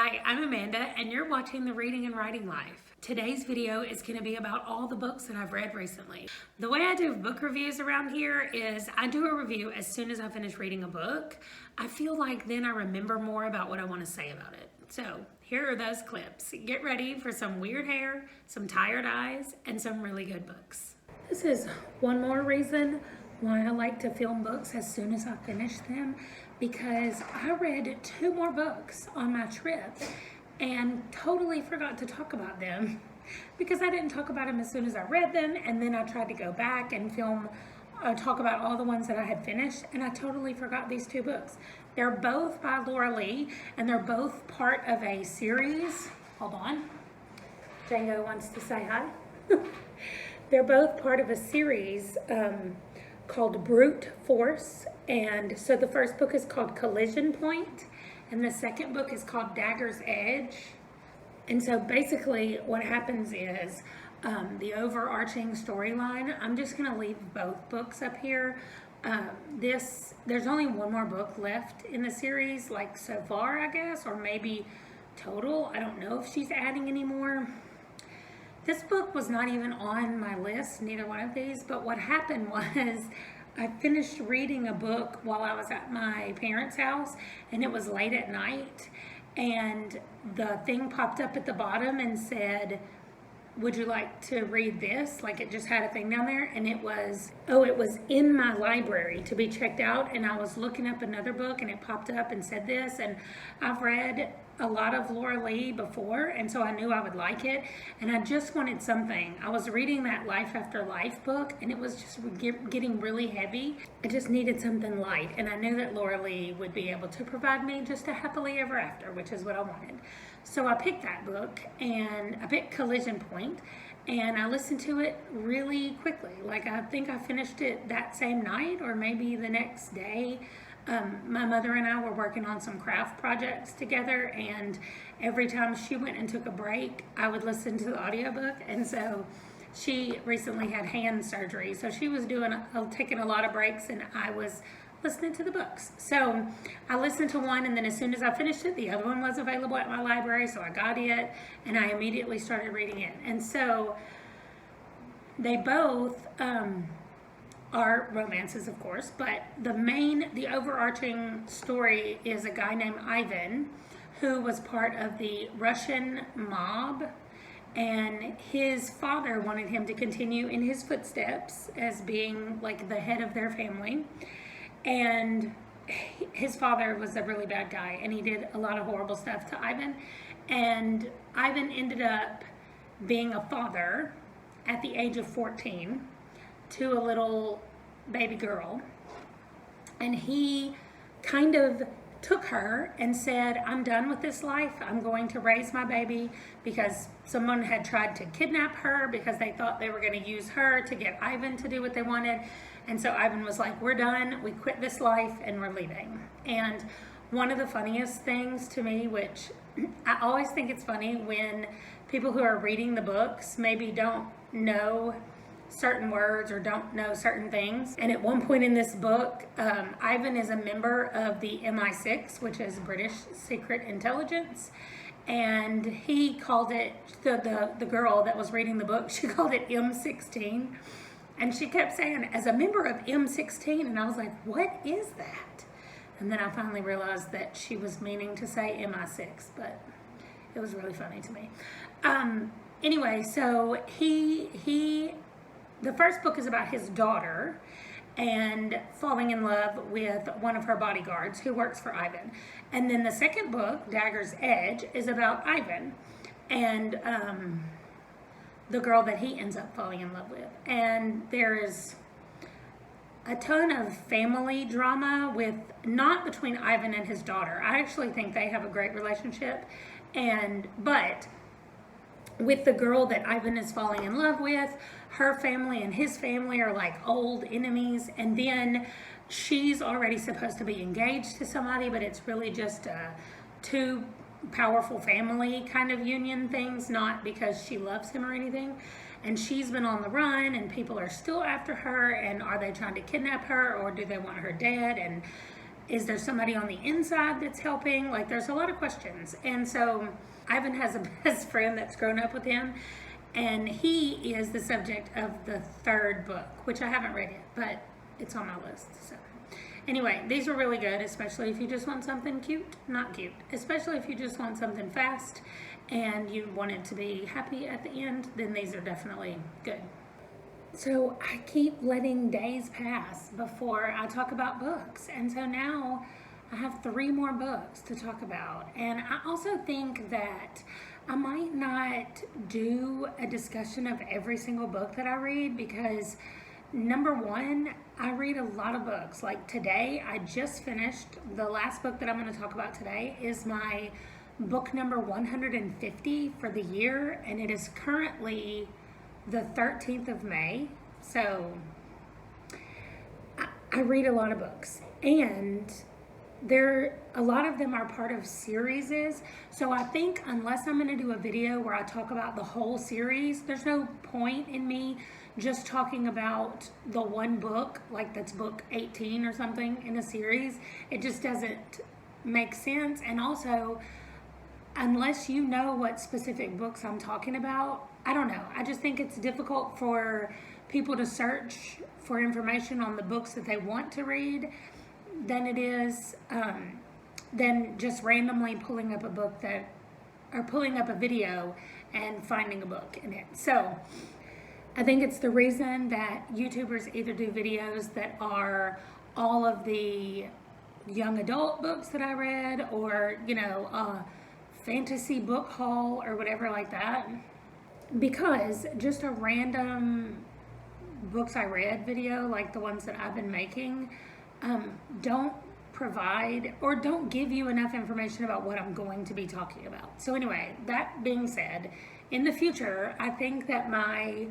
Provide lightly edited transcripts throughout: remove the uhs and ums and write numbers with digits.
Hi, I'm Amanda, and you're watching The Reading and Writing Life. Today's video is going to be about all the books that I've read recently. The way I do book reviews around here is I do a review as soon as I finish reading a book. I feel like then I remember more about what I want to say about it. So here are those clips. Get ready for some weird hair, some tired eyes, and some really good books. This is one more reason why I like to film books as soon as I finish them, because I read 2 more books on my trip and totally forgot to talk about them because I didn't talk about them as soon as I read them, and then I tried to go back and talk about all the ones that I had finished, and I totally forgot these 2 books. They're both by Laura Lee, and they're both part of a series. Hold on. Django wants to say hi. They're both part of a series called Brute Force, and so the first book is called Collision Point, and the second book is called Dagger's Edge. And so basically what happens is the overarching storyline, I'm just going to leave both books up here. There's only one more book left in the series, like so far, I guess, or maybe total. I don't know if she's adding any more. This book was not even on my list, neither one of these, but what happened was I finished reading a book while I was at my parents' house, and it was late at night, and the thing popped up at the bottom and said, "Would you like to read this?" Like, it just had a thing down there, and it was in my library to be checked out, and I was looking up another book and it popped up and said this, and I've read a lot of Laura Lee before, and so I knew I would like it, and I just wanted something. I was reading that Life After Life book, and it was just getting really heavy. I just needed something light, and I knew that Laura Lee would be able to provide me just a happily ever after, which is what I wanted. So I picked that book, and I picked Collision Point, and I listened to it really quickly. Like, I think I finished it that same night or maybe the next day. My mother and I were working on some craft projects together, and every time she went and took a break, I would listen to the audiobook. And so she recently had hand surgery, so she was taking a lot of breaks, and I was listening to the books. So I listened to one, and then as soon as I finished it, the other one was available at my library, so I got it, and I immediately started reading it. And so they both are romances, of course, but the overarching story is a guy named Ivan who was part of the Russian mob, and his father wanted him to continue in his footsteps as being like the head of their family. And his father was a really bad guy, and he did a lot of horrible stuff to Ivan, and Ivan ended up being a father at the age of 14 to a little baby girl, and he kind of took her and said, "I'm done with this life. I'm going to raise my baby," because someone had tried to kidnap her because they thought they were going to use her to get Ivan to do what they wanted. And so Ivan was like, "We're done. We quit this life and we're leaving." And one of the funniest things to me, which I always think it's funny when people who are reading the books maybe don't know certain words or don't know certain things. And at one point in this book, Ivan is a member of the MI6, which is British Secret Intelligence, and he called it, the girl that was reading the book, she called it M16, and she kept saying, "As a member of M16," and I was like, what is that? And then I finally realized that she was meaning to say MI6, but it was really funny to me. Anyway, so the first book is about his daughter and falling in love with one of her bodyguards who works for Ivan. And then the second book, Dagger's Edge, is about Ivan and the girl that he ends up falling in love with. And there's a ton of family drama not between Ivan and his daughter. I actually think they have a great relationship, but with the girl that Ivan is falling in love with, her family and his family are like old enemies, and then she's already supposed to be engaged to somebody, but it's really just two powerful family kind of union things, not because she loves him or anything. And she's been on the run, and people are still after her, and are they trying to kidnap her, or do they want her dead? And Is there somebody on the inside that's helping? Like, there's a lot of questions. And so Ivan has a best friend that's grown up with him, and he is the subject of the third book, which I haven't read yet, but it's on my list. So anyway, these are really good, especially if you just want something not cute, especially if you just want something fast and you want it to be happy at the end, then these are definitely good. So I keep letting days pass before I talk about books. And so now I have 3 more books to talk about. And I also think that I might not do a discussion of every single book that I read because, number one, I read a lot of books. Like today, I just finished, the last book that I'm going to talk about today is my book number 150 for the year, and it is currently the 13th of May. So I read a lot of books, and a lot of them are part of series. So I think unless I'm going to do a video where I talk about the whole series, there's no point in me just talking about the one book, like that's book 18 or something in a series. It just doesn't make sense. And also, unless you know what specific books I'm talking about, I don't know. I just think it's difficult for people to search for information on the books that they want to read than it is than just randomly pulling up a book or pulling up a video and finding a book in it. So I think it's the reason that YouTubers either do videos that are all of the young adult books that I read, or fantasy book haul or whatever like that, because just a random books I read video like the ones that I've been making don't provide or don't give you enough information about what I'm going to be talking about. So anyway, that being said, in the future, I think that my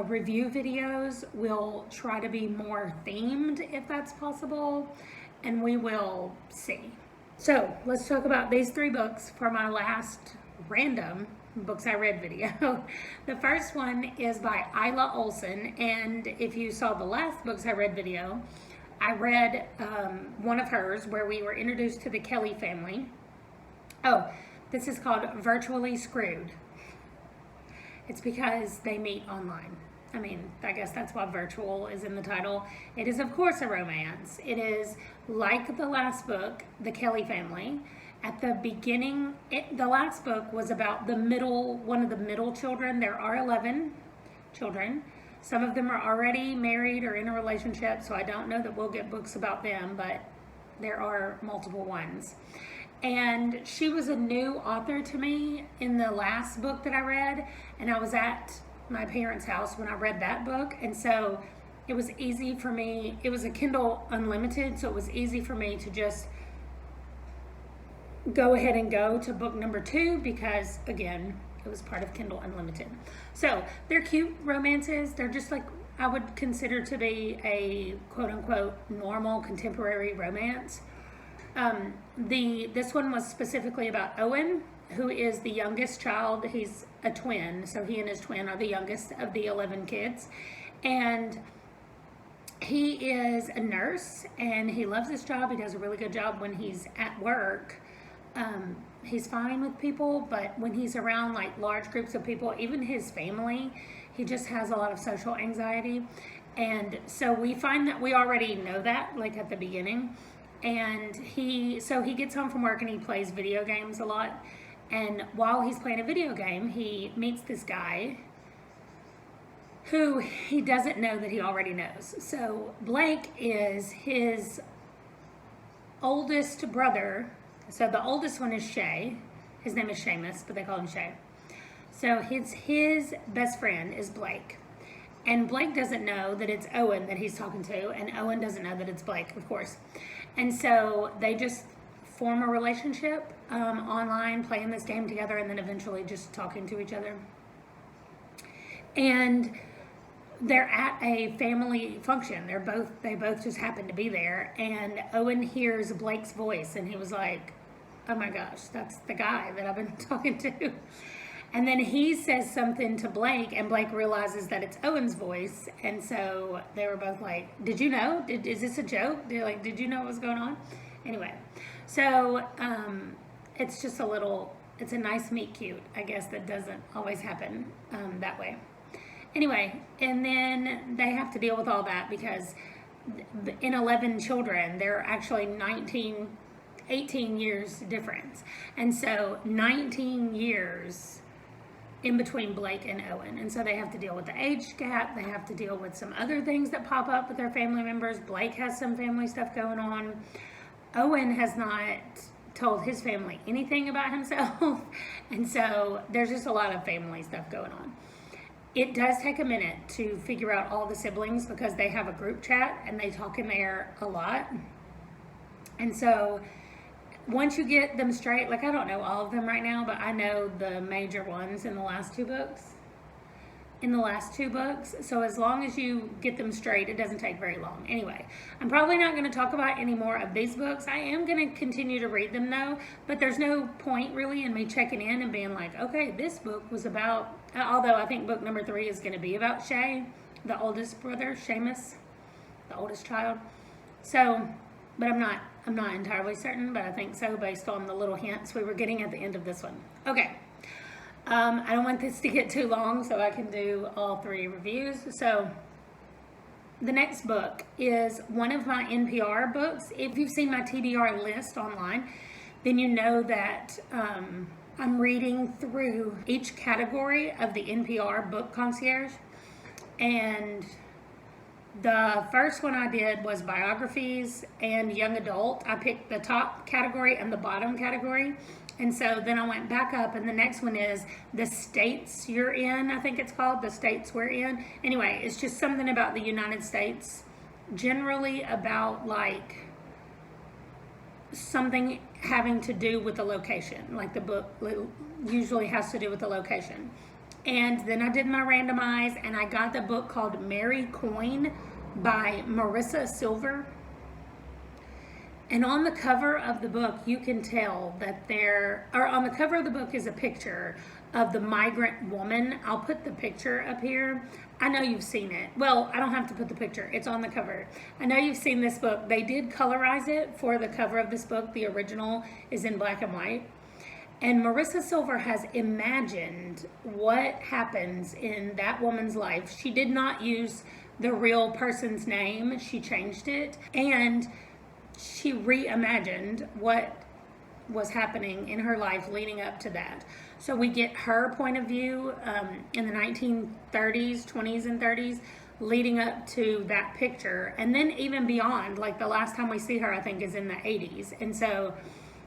review videos will try to be more themed if that's possible, and we will see. So let's talk about these 3 books for my last random books I read video. The first one is by Isla Olsen, and if you saw the last books I read video, I read one of hers where we were introduced to the Kelly family. Oh, this is called Virtually Screwed. It's because they meet online. I mean, I guess that's why virtual is in the title. It is, of course, a romance. It is like the last book, The Kelly Family. At the beginning, the last book was about one of the middle children. There are 11 children. Some of them are already married or in a relationship, so I don't know that we'll get books about them, but there are multiple ones. And she was a new author to me in the last book that I read, and I was at my parents' house when I read that book, and so it was easy for me. It was a Kindle Unlimited, so it was easy for me to just go ahead and go to book number 2 because, again, it was part of Kindle Unlimited. So they're cute romances. They're just like I would consider to be a quote-unquote normal contemporary romance. This one was specifically about Owen, who is the youngest child. He's a twin, so he and his twin are the youngest of the 11 kids. And he is a nurse, and he loves his job. He does a really good job when he's at work. He's fine with people, but when he's around like large groups of people, even his family, he just has a lot of social anxiety. And so we find that we already know that, like at the beginning. And he gets home from work and he plays video games a lot. And while he's playing a video game, he meets this guy who he doesn't know that he already knows. So Blake is his oldest brother. So the oldest one is Shay. His name is Seamus, but they call him Shay. So his best friend is Blake. And Blake doesn't know that it's Owen that he's talking to, and Owen doesn't know that it's Blake, of course. And so they just form a relationship online, playing this game together, and then eventually just talking to each other. And they're at a family function. They both just happen to be there, and Owen hears Blake's voice, and he was like, "Oh my gosh, that's the guy that I've been talking to." And then he says something to Blake, and Blake realizes that it's Owen's voice. And so they were both like, did you know? Is this a joke? They're like, did you know what was going on? Anyway, so it's just it's a nice meet cute, I guess, that doesn't always happen that way. Anyway, and then they have to deal with all that because in 11 children, there are actually 18 years difference. And so 19 years in between Blake and Owen. And so they have to deal with the age gap. They have to deal with some other things that pop up with their family members. Blake has some family stuff going on. Owen has not told his family anything about himself. And so there's just a lot of family stuff going on. It does take a minute to figure out all the siblings because they have a group chat and they talk in there a lot. And so once you get them straight, like I don't know all of them right now, but I know the major ones in the last two books. So as long as you get them straight, it doesn't take very long. Anyway, I'm probably not going to talk about any more of these books. I am going to continue to read them though, but there's no point really in me checking in and being like, okay, this book was about, although I think book number 3 is going to be about Shay, the oldest brother, Seamus, the oldest child. So, but I'm not entirely certain, but I think so based on the little hints we were getting at the end of this one. Okay. I don't want this to get too long so I can do all 3 reviews. So the next book is one of my NPR books. If you've seen my TBR list online, then you know that I'm reading through each category of the NPR book concierge. And the first one I did was biographies and young adult. I picked the top category and the bottom category. And so then I went back up, and the next one is the states you're in, I think it's called, the states we're in. Anyway, it's just something about the United States, generally about like something having to do with the location, like the book usually has to do with the location. And then I did my randomize, and I got the book called Mary Coyne by Marissa Silver. And on the cover of the book, you can tell that on the cover of the book is a picture of the migrant woman. I'll put the picture up here. I know you've seen it. Well, I don't have to put the picture. It's on the cover. I know you've seen this book. They did colorize it for the cover of this book. The original is in black and white. And Marissa Silver has imagined what happens in that woman's life. She did not use the real person's name. She changed it. And she reimagined what was happening in her life leading up to that. So we get her point of view in the 1930s, 20s, and 30s leading up to that picture. And then even beyond, like the last time we see her, I think, is in the 80s. And so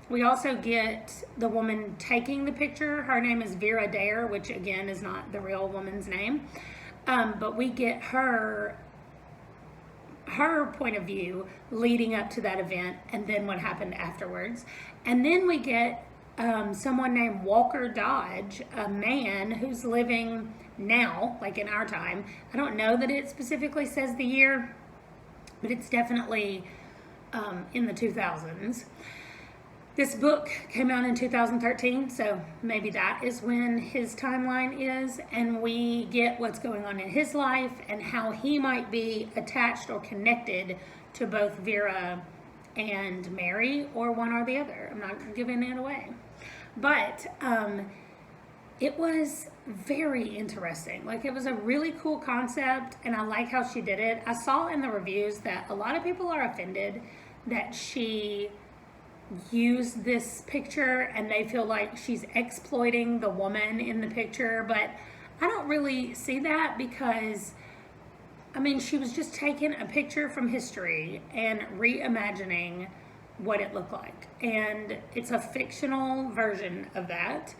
we also get the woman taking the picture. Her name is Vera Dare, which again is not the real woman's name. But we get her point of view leading up to that event and then what happened afterwards. And then we get someone named Walker Dodge, a man who's living now, like in our time. I don't know that it specifically says the year, but it's definitely in the 2000s. This book came out in 2013, so maybe that is when his timeline is, and we get what's going on in his life and how he might be attached or connected to both Vera and Mary, or one or the other. I'm not giving it away. But it was very interesting. Like, it was a really cool concept, and I like how she did it. I saw in the reviews that a lot of people are offended that she use this picture and they feel like she's exploiting the woman in the picture, but I don't really see that because I mean, she was just taking a picture from history and reimagining what it looked like, and it's a fictional version of that.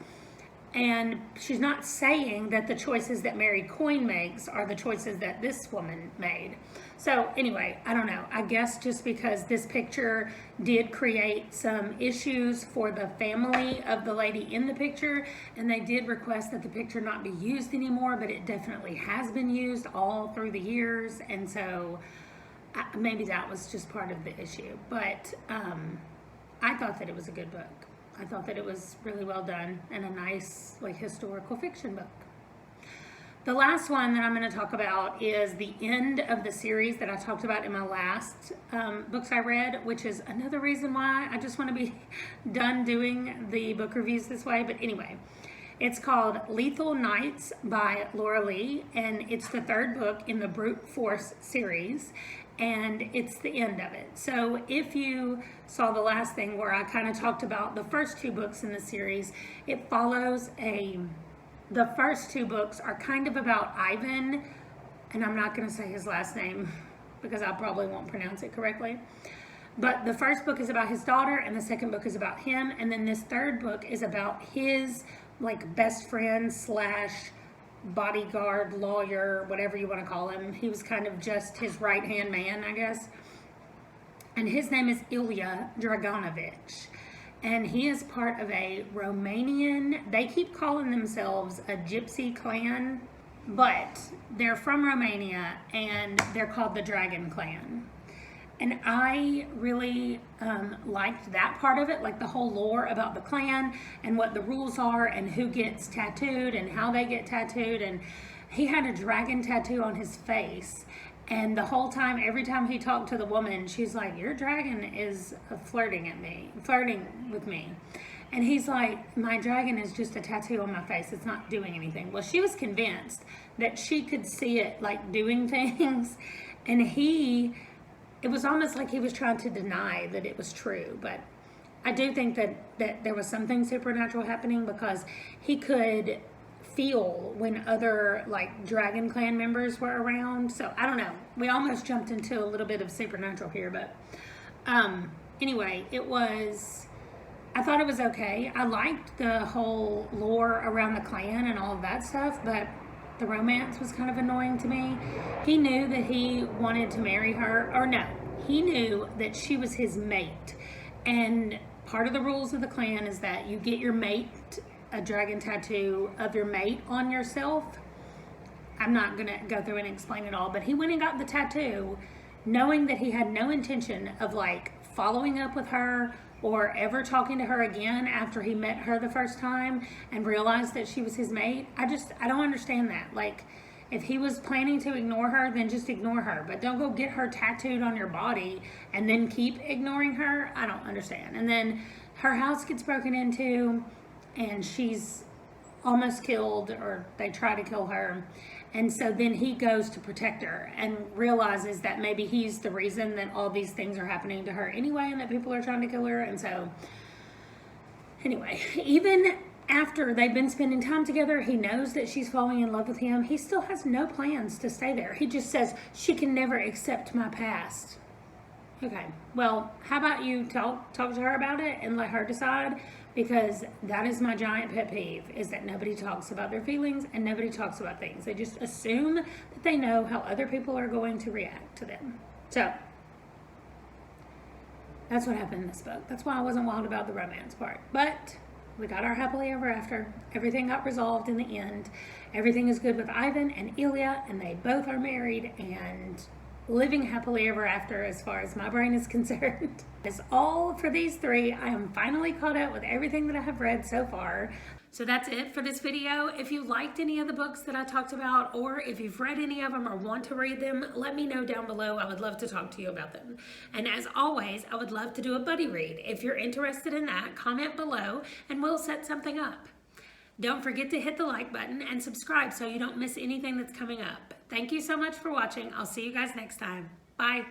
And she's not saying that the choices that Mary Coyne makes are the choices that this woman made. So anyway, I don't know. I guess just because this picture did create some issues for the family of the lady in the picture, and they did request that the picture not be used anymore, but it definitely has been used all through the years. And so maybe that was just part of the issue. But I thought that it was a good book. I thought that it was really well done and a nice like historical fiction book. The last one that I'm going to talk about is the end of the series that I talked about in my last books I read, which is another reason why I just want to be done doing the book reviews this way. But anyway, it's called Lethal Nights by Laura Lee, and it's the third book in the Brute Force series, and it's the end of it. So if you saw the last thing where I kind of talked about the first two books in the series, it follows the first two books are kind of about Ivan, and I'm not going to say his last name because I probably won't pronounce it correctly. But the first book is about his daughter, and the second book is about him, and then this third book is about his like best friend slash bodyguard, lawyer, whatever you want to call him. He was kind of just his right-hand man, I guess. And his name is Ilya Dragonovich. And he is part of a Romanian, they keep calling themselves a gypsy clan, but they're from Romania and they're called the Dragon Clan. And I really liked that part of it, like the whole lore about the clan and what the rules are and who gets tattooed and how they get tattooed. And he had a dragon tattoo on his face. And the whole time, every time he talked to the woman, she's like, your dragon is flirting with me. And he's like, my dragon is just a tattoo on my face. It's not doing anything. Well, she was convinced that she could see it like doing things. And it was almost like he was trying to deny that it was true. But I do think that there was something supernatural happening because he could feel when other like Dragon Clan members were around. So I don't know, we almost jumped into a little bit of supernatural here, but anyway, I thought it was okay. I liked the whole lore around the clan and all of that stuff, but the romance was kind of annoying to me. He knew that he wanted to marry her, or no, he knew that she was his mate, and part of the rules of the clan is that you get your mate a dragon tattoo of your mate on yourself. I'm not gonna go through and explain it all, but he went and got the tattoo knowing that he had no intention of like following up with her or ever talking to her again after he met her the first time and realized that she was his mate. I don't understand that. Like, if he was planning to ignore her, then just ignore her, but don't go get her tattooed on your body and then keep ignoring her. I don't understand. And then her house gets broken into and she's almost killed, or they try to kill her. And so then he goes to protect her and realizes that maybe he's the reason that all these things are happening to her anyway, and that people are trying to kill her. And so anyway, even after they've been spending time together, he knows that she's falling in love with him. He still has no plans to stay there. He just says, she can never accept my past. Okay, well, how about you talk to her about it and let her decide? Because that is my giant pet peeve, is that nobody talks about their feelings and nobody talks about things. They just assume that they know how other people are going to react to them. So that's what happened in this book. That's why I wasn't wild about the romance part. But we got our happily ever after. Everything got resolved in the end. Everything is good with Ivan and Ilya, and they both are married and living happily ever after as far as my brain is concerned. That's all for these three. I am finally caught up with everything that I have read so far. So that's it for this video. If you liked any of the books that I talked about, or if you've read any of them or want to read them, let me know down below. I would love to talk to you about them. And as always, I would love to do a buddy read. If you're interested in that, comment below and we'll set something up. Don't forget to hit the like button and subscribe so you don't miss anything that's coming up. Thank you so much for watching. I'll see you guys next time. Bye.